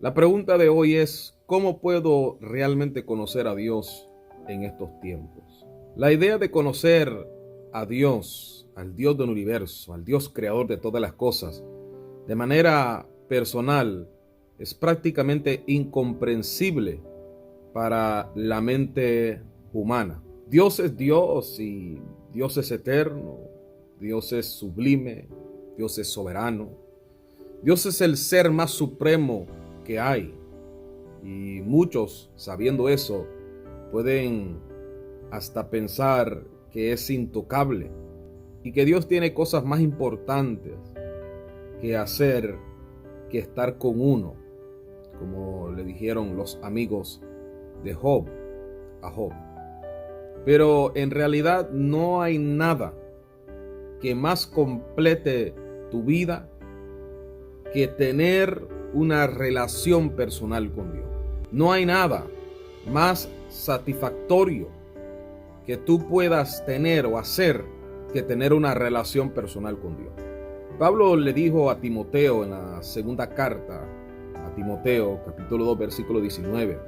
La pregunta de hoy es, ¿cómo puedo realmente conocer a Dios en estos tiempos? La idea de conocer a Dios, al Dios del universo, al Dios creador de todas las cosas, de manera personal, es prácticamente incomprensible para la mente humana. Dios es Dios y Dios es eterno, Dios es sublime, Dios es soberano. Dios es el ser más supremo que hay. Y muchos, sabiendo eso, pueden hasta pensar que es intocable y que Dios tiene cosas más importantes que hacer que estar con uno, como le dijeron los amigos de Job a Job. Pero en realidad no hay nada que más complete tu vida que tener una relación personal con Dios. No hay nada más satisfactorio que tú puedas tener o hacer que tener una relación personal con Dios. Pablo le dijo a Timoteo en la segunda carta a Timoteo, capítulo 2, versículo 19,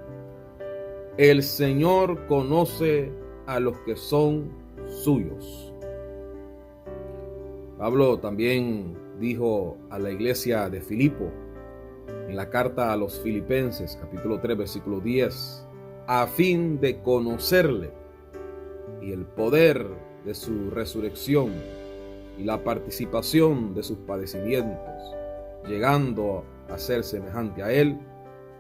el Señor conoce a los que son suyos. Pablo también dijo a la iglesia de Filipo, en la carta a los Filipenses, capítulo 3, versículo 10, a fin de conocerle y el poder de su resurrección y la participación de sus padecimientos, llegando a ser semejante a él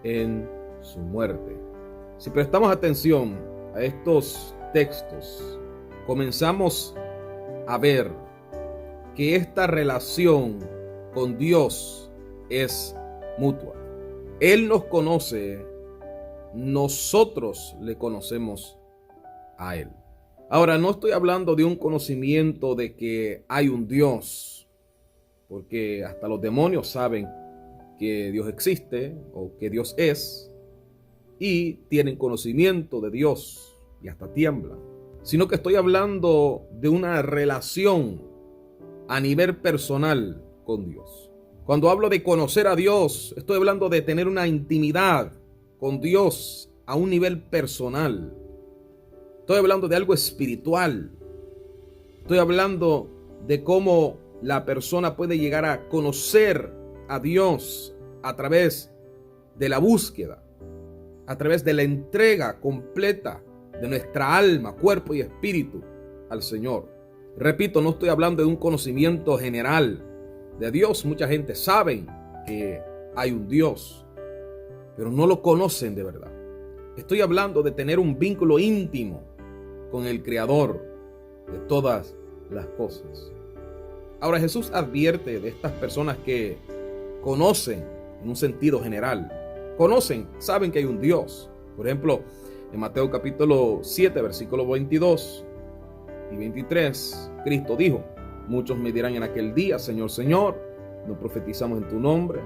en su muerte. Si prestamos atención a estos textos, comenzamos a ver que esta relación con Dios es mutua. Él nos conoce, nosotros le conocemos a Él. Ahora, no estoy hablando de un conocimiento de que hay un Dios, porque hasta los demonios saben que Dios existe o que Dios es y tienen conocimiento de Dios y hasta tiemblan, sino que estoy hablando de una relación a nivel personal con Dios. Cuando hablo de conocer a Dios, estoy hablando de tener una intimidad con Dios a un nivel personal. Estoy hablando de algo espiritual. Estoy hablando de cómo la persona puede llegar a conocer a Dios a través de la búsqueda, a través de la entrega completa de nuestra alma, cuerpo y espíritu al Señor. Repito, no estoy hablando de un conocimiento general de Dios. Mucha gente sabe que hay un Dios, pero no lo conocen de verdad. Estoy hablando de tener un vínculo íntimo con el Creador de todas las cosas. Ahora, Jesús advierte de estas personas que conocen en un sentido general. Conocen, saben que hay un Dios. Por ejemplo, en Mateo capítulo 7, versículos 22 y 23, Cristo dijo, muchos me dirán en aquel día, Señor, Señor, no profetizamos en tu nombre,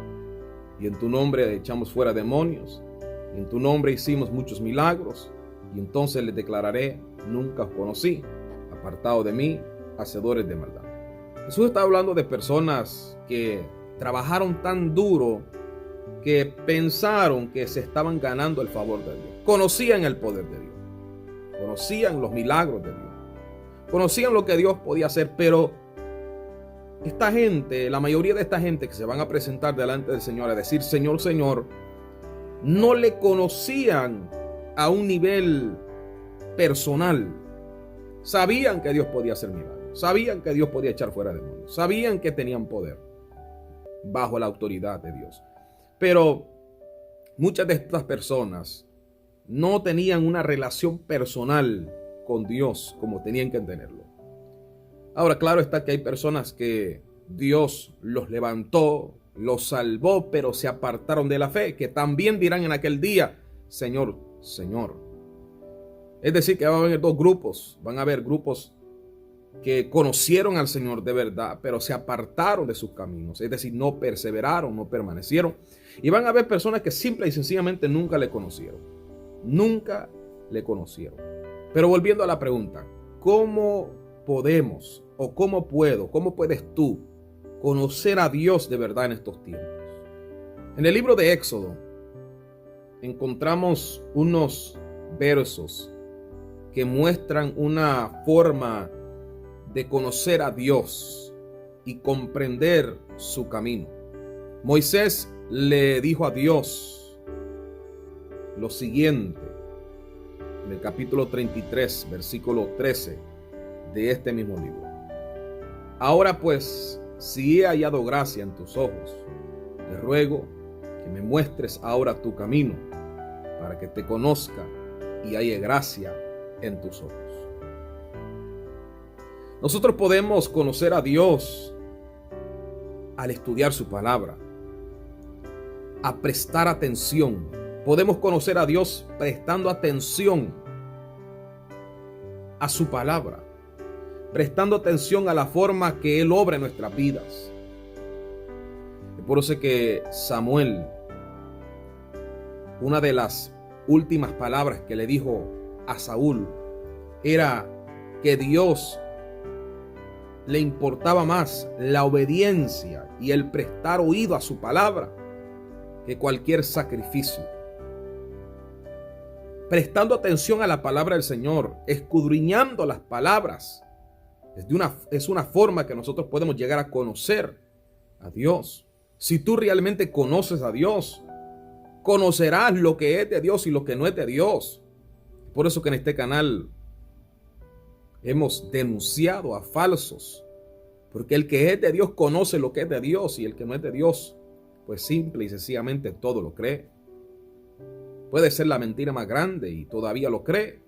y en tu nombre echamos fuera demonios, y en tu nombre hicimos muchos milagros, y entonces les declararé, nunca os conocí, apartado de mí, hacedores de maldad. Jesús está hablando de personas que trabajaron tan duro que pensaron que se estaban ganando el favor de Dios. Conocían el poder de Dios, conocían los milagros de Dios, conocían lo que Dios podía hacer, pero esta gente, la mayoría de esta gente que se van a presentar delante del Señor a decir Señor, Señor, no le conocían a un nivel personal. Sabían que Dios podía hacer milagros, sabían que Dios podía echar fuera demonios, sabían que tenían poder bajo la autoridad de Dios. Pero muchas de estas personas no tenían una relación personal con Dios como tenían que tenerlo. Ahora, claro está que hay personas que Dios los levantó, los salvó, pero se apartaron de la fe, que también dirán en aquel día, Señor, Señor. Es decir, que van a haber dos grupos. Van a haber grupos que conocieron al Señor de verdad, pero se apartaron de sus caminos. Es decir, no perseveraron, no permanecieron. Y van a haber personas que simple y sencillamente nunca le conocieron. Nunca le conocieron. Pero volviendo a la pregunta, ¿cómo podemos o cómo puedes tú conocer a Dios de verdad en estos tiempos? En el libro de Éxodo, encontramos unos versos que muestran una forma de conocer a Dios y comprender su camino. Moisés le dijo a Dios lo siguiente en el capítulo 33, versículo 13 de este mismo libro. Ahora pues, si he hallado gracia en tus ojos, te ruego que me muestres ahora tu camino, para que te conozca y halle gracia en tus ojos. Nosotros podemos conocer a Dios al estudiar su palabra, a prestar atención. Podemos conocer a Dios prestando atención a su palabra, prestando atención a la forma que Él obra en nuestras vidas. Es por eso que Samuel, una de las últimas palabras que le dijo a Saúl era que Dios le importaba más la obediencia y el prestar oído a su palabra que cualquier sacrificio. Prestando atención a la palabra del Señor, escudriñando las palabras, es una forma que nosotros podemos llegar a conocer a Dios. Si tú realmente conoces a Dios, conocerás lo que es de Dios y lo que no es de Dios. Por eso que en este canal hemos denunciado a falsos, porque el que es de Dios conoce lo que es de Dios, y el que no es de Dios, pues simple y sencillamente todo lo cree. Puede ser la mentira más grande y todavía lo cree.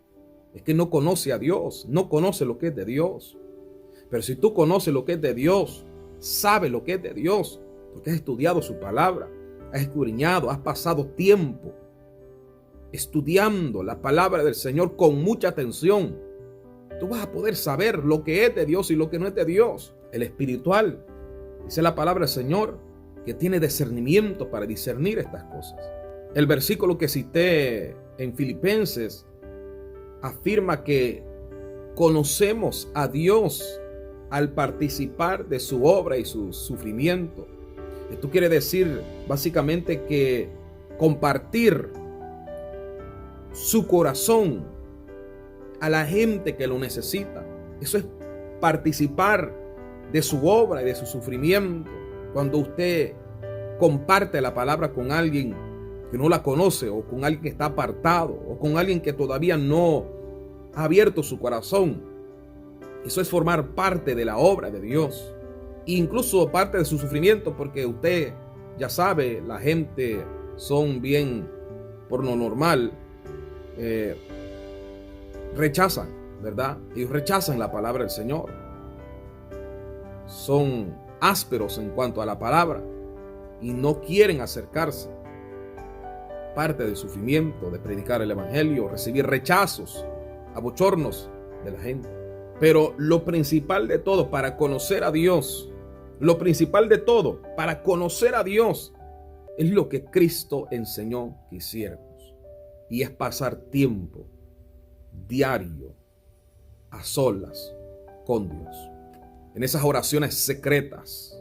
Es que no conoce a Dios, no conoce lo que es de Dios. Pero si tú conoces lo que es de Dios, sabes lo que es de Dios, porque has estudiado su palabra, has escudriñado, has pasado tiempo estudiando la palabra del Señor con mucha atención, tú vas a poder saber lo que es de Dios y lo que no es de Dios. El espiritual, dice la palabra del Señor, que tiene discernimiento para discernir estas cosas. El versículo que cité en Filipenses afirma que conocemos a Dios al participar de su obra y su sufrimiento. Esto quiere decir básicamente que compartir su corazón a la gente que lo necesita. Eso es participar de su obra y de su sufrimiento. Cuando usted comparte la palabra con alguien que no la conoce, o con alguien que está apartado, o con alguien que todavía no ha abierto su corazón, eso es formar parte de la obra de Dios, incluso parte de su sufrimiento, porque usted ya sabe, la gente son bien, por lo normal, rechazan, ¿verdad? Ellos rechazan la palabra del Señor. Son ásperos en cuanto a la palabra y no quieren acercarse. Parte del sufrimiento de predicar el evangelio, recibir rechazos, abochornos de la gente. Pero lo principal de todo para conocer a Dios, lo principal de todo para conocer a Dios es lo que Cristo enseñó que hiciéramos, y es pasar tiempo diario a solas con Dios. En esas oraciones secretas,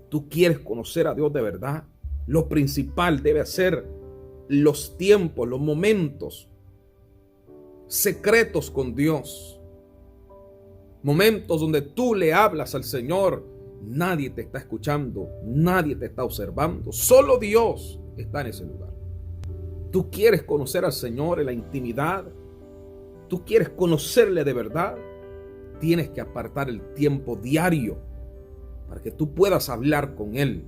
tú quieres conocer a Dios de verdad. Lo principal debe ser los tiempos, los momentos secretos con Dios. Momentos donde tú le hablas al Señor. Nadie te está escuchando, nadie te está observando. Solo Dios está en ese lugar. Tú quieres conocer al Señor en la intimidad. Tú quieres conocerle de verdad. Tienes que apartar el tiempo diario para que tú puedas hablar con Él.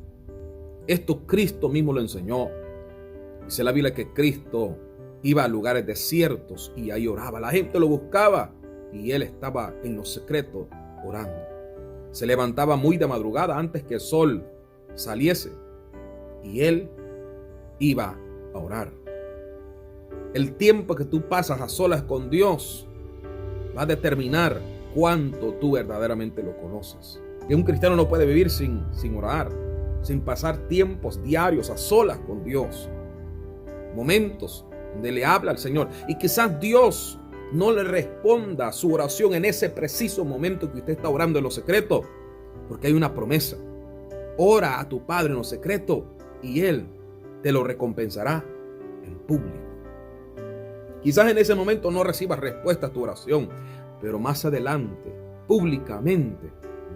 Esto Cristo mismo lo enseñó. Dice la Biblia que Cristo iba a lugares desiertos y ahí oraba. La gente lo buscaba y Él estaba en lo secreto orando. Se levantaba muy de madrugada antes que el sol saliese y Él iba a orar. El tiempo que tú pasas a solas con Dios va a determinar cuánto tú verdaderamente lo conoces. Que un cristiano no puede vivir sin orar, sin pasar tiempos diarios a solas con Dios. Momentos donde le habla al Señor. Y quizás Dios no le responda su oración en ese preciso momento que usted está orando en lo secreto, porque hay una promesa. Ora a tu Padre en lo secreto y Él te lo recompensará en público. Quizás en ese momento no recibas respuesta a tu oración, pero más adelante, públicamente,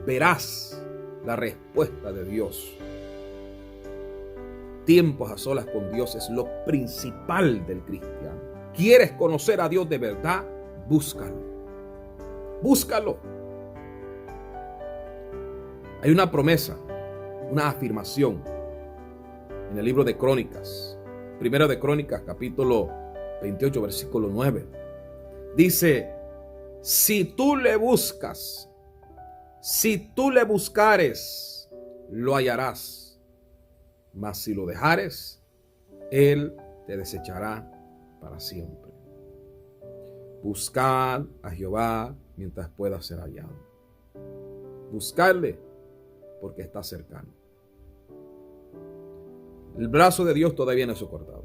verás la respuesta de Dios. Tiempos a solas con Dios es lo principal del cristiano. ¿Quieres conocer a Dios de verdad? Búscalo. Búscalo. Hay una promesa, una afirmación en el libro de Crónicas. Primero de Crónicas, capítulo 28, versículo 9. Dice, si tú le buscas, si tú le buscares, lo hallarás. Mas si lo dejares, Él te desechará para siempre. Buscad a Jehová mientras pueda ser hallado. Buscadle porque está cercano. El brazo de Dios todavía no es cortado.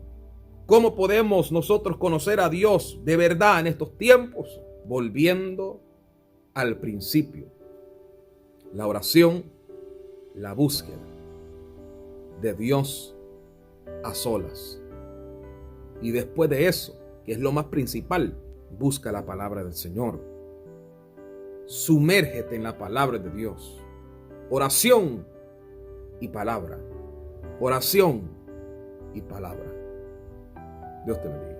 ¿Cómo podemos nosotros conocer a Dios de verdad en estos tiempos? Volviendo al principio. La oración, la búsqueda de Dios a solas. Y después de eso, que es lo más principal, busca la palabra del Señor. Sumérgete en la palabra de Dios. Oración y palabra. Oración y palabra. Dios te bendiga.